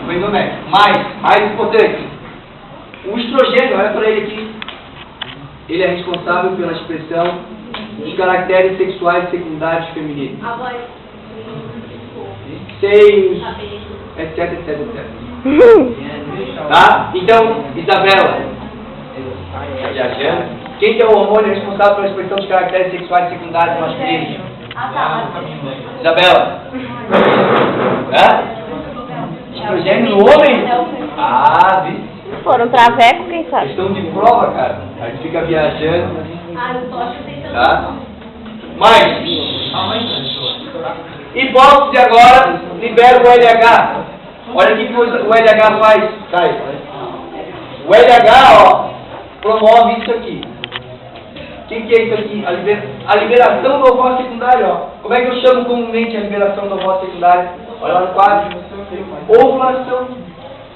o endométrio. Mais importante, o estrogênio, olha para ele aqui, ele é responsável pela expressão de caracteres sexuais secundários femininos. A voz. Seios, etc. Tá? Então, Isabela, tá viajando? Quem que é o hormônio responsável pela expressão de caracteres sexuais secundários masculinos? Isabela? Estrogênio no homem? Ah, viu? Se for um traveco, quem sabe? Questão de prova, cara. A gente fica viajando. Tá? Mas, hipófise agora libera o LH. Olha o que o LH faz, Caio. O LH, ó, promove isso aqui. O que é isso aqui? A liberação do ovócito secundário, ó. Como é que eu chamo comumente a liberação do ovócito secundário? Olha lá no quadro. Ovulação.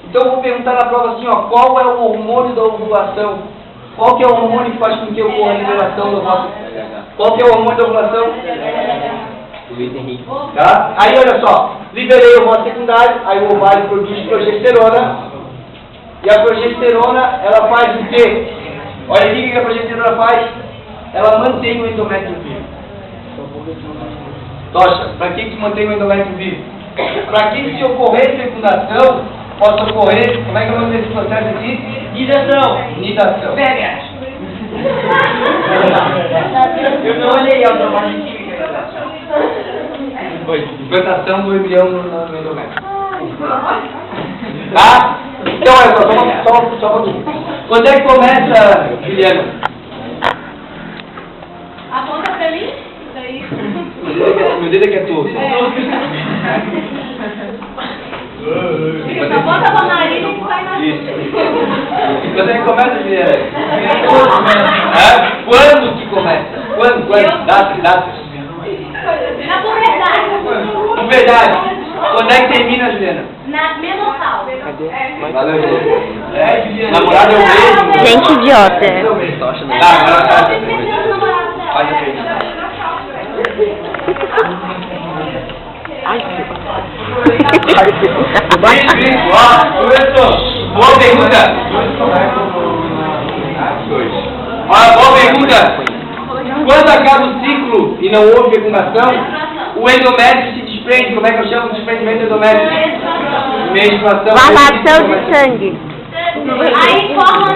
Então eu vou perguntar na prova assim, ó, qual é o hormônio da ovulação? Qual que é o hormônio que faz com que ocorra a liberação do ovócito? Qual que é o hormônio da ovulação? Tá? Aí olha só, liberei o ovócito secundário, aí o ovário produz progesterona, e a progesterona, ela faz o quê? Olha aqui o que a progesterona faz. Ela mantém o endométrio vivo. Tocha, para que mantém o endométrio vivo? Para que se ocorrer fecundação, possa ocorrer, como é que eu vou fazer esse processo aqui? Nidação. Pega! Eu não olhei a implantação do embrião no endométrio. Tá? Então, olha só um pouquinho. Quando é que começa, Juliana? A ponta feliz? Daí. Meu dedo aqui é torto. A ponta da narina que vai na. Isso. Quando é que começa, Juliana? Quando que começa? Quando? Datas. Na puberdade. Puberdade. Quando é que termina, Juliana? Na menopausal. Valeu, Juliana. Namorado é o mesmo. Gente idiota. Agora faz a pergunta. Faz a pergunta. Começou. Boa pergunta. Olha, boa pergunta. Quando acaba o ciclo e não houve fecundação, o endométrio se desprende. Como é que eu chamo o desprendimento do endométrio? Menstruação. Lavação de sangue. Aí forma